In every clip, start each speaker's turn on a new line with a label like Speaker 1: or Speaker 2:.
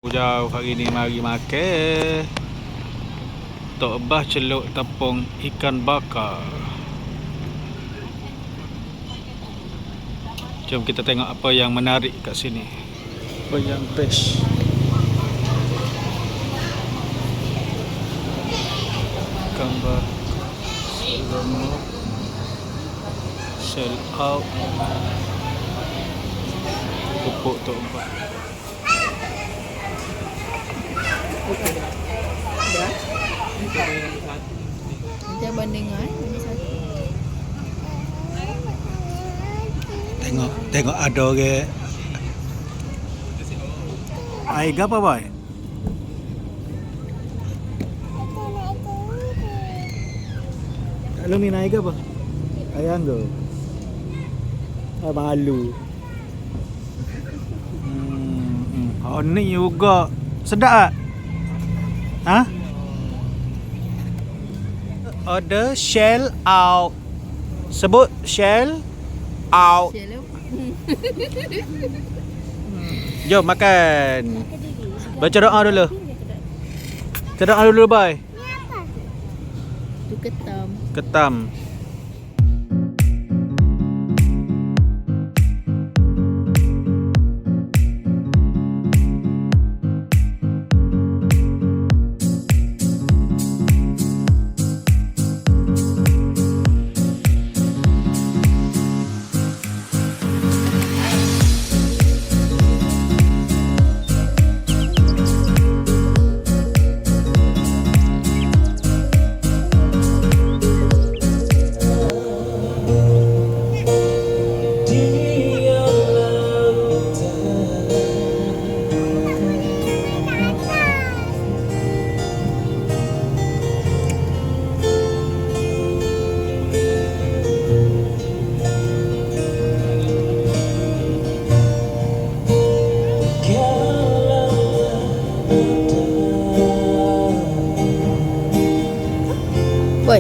Speaker 1: Jauh hari ni mari makan Tok Bah celuk tepung ikan bakar. Jom kita tengok apa yang menarik kat sini. Apa yang best. Ikan bakar remuk, sell out, pupuk Tok Bah.
Speaker 2: Nanti abang dengar
Speaker 1: Tengok ada orang. Air apa boy? Kalau minum air apa? Air anggo. Abang alu. Oh ni juga. Sedap tak? Ha? Order shell out. Sebut shell out. Jom makan. Baca doa dulu. Baca doa dulu bye.
Speaker 2: tu ketam.
Speaker 1: Ketam.
Speaker 2: Boy.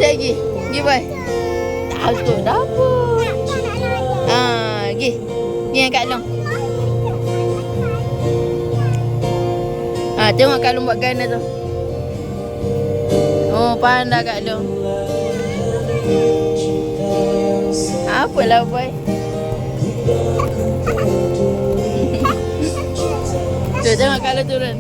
Speaker 2: Cik pergi. Pergi boy. Tak tu dapur. Pergi. Ni yang Kak Long. Tengok Kak Long buat gana tu. Oh, pandai Kak Long. Apalah boy. Tu tengok Kak Long turun.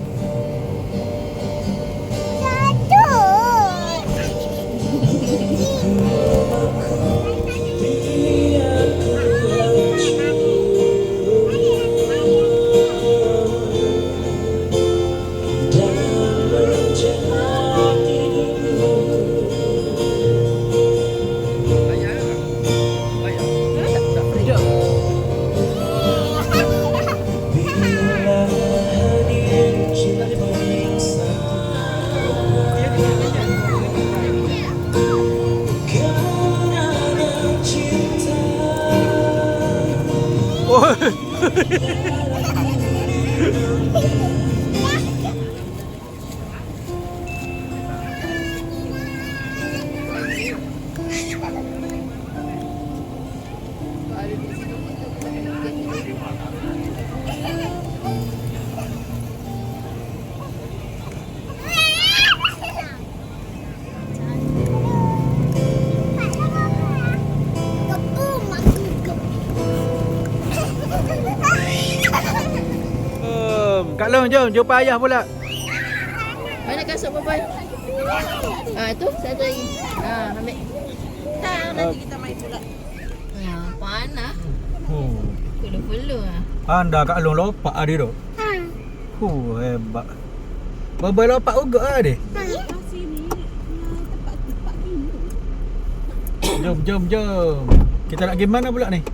Speaker 1: Kak Long, jom jumpa ayah pula.
Speaker 2: Mana kasut boy? Tu satu lagi. Ambil. Nanti kita main pula. Panas. Fulu-fulu
Speaker 1: Anda Kak Long lopak dia tu. Hebat. Babai lopak juga ah dia.
Speaker 2: Sini tempat
Speaker 1: Jom. Kita nak pergi mana pula ni?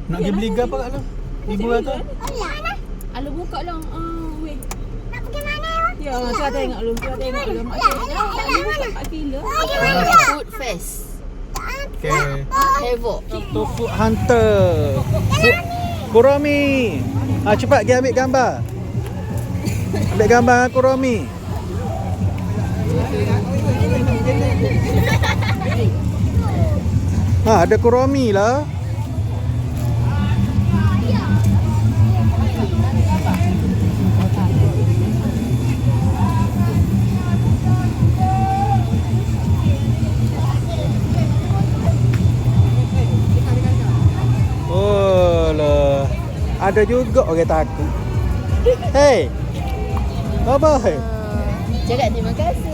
Speaker 1: Nak pergi beli apa Kak Long? Ibu kata.
Speaker 2: Alu buka lah. Weh. Nak pergi mana? Ya, saya tengok dulu. Mak cakap, alu buka 4 kilo. Food Fest.
Speaker 1: Okay.
Speaker 2: Havoc.
Speaker 1: Tu Food Hunter. Kurami. Cepat pergi ambil gambar. Ambil gambar dengan Kuromi. Ada Kuromi lah. Oh lah. Ada juga orang takut. Hey. Bye-bye.
Speaker 2: Cakap terima kasih.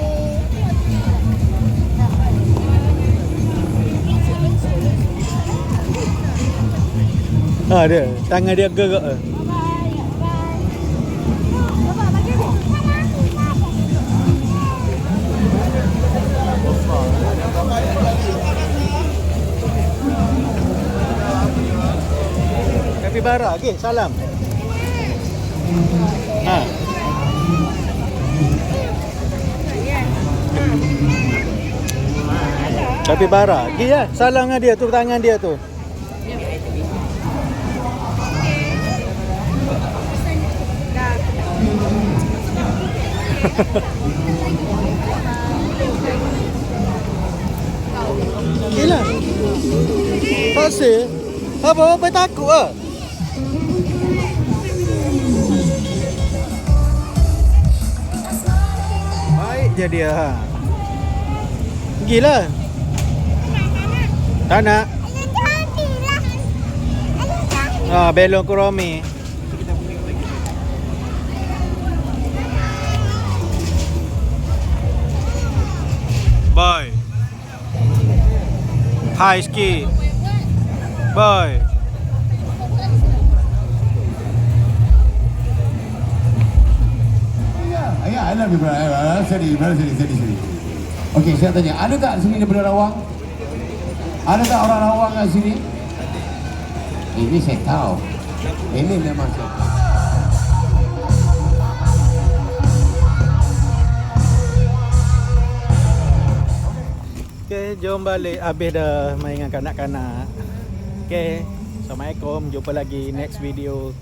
Speaker 1: Dia. Tangan dia gerak. Kapibara, okey, salam. Kapibara, okey ya, salam dengan dia tu, tangan dia tu. Okey lah. Pasal apa takut ah? Baik je dia. Pergilah. Tak nak. Belong Kuromi. Bye. Hi Ski. Bye.
Speaker 3: I love you, brother. Steady. Okey, saya tanya, ada tak sini daripada Rawang? Ada tak orang Rawang kat sini? Ini saya tahu. Ini memang saya tahu.
Speaker 1: Okay, jom balik. Habis dah main dengan kanak-kanak. Okay, Assalamualaikum. Jumpa lagi next video.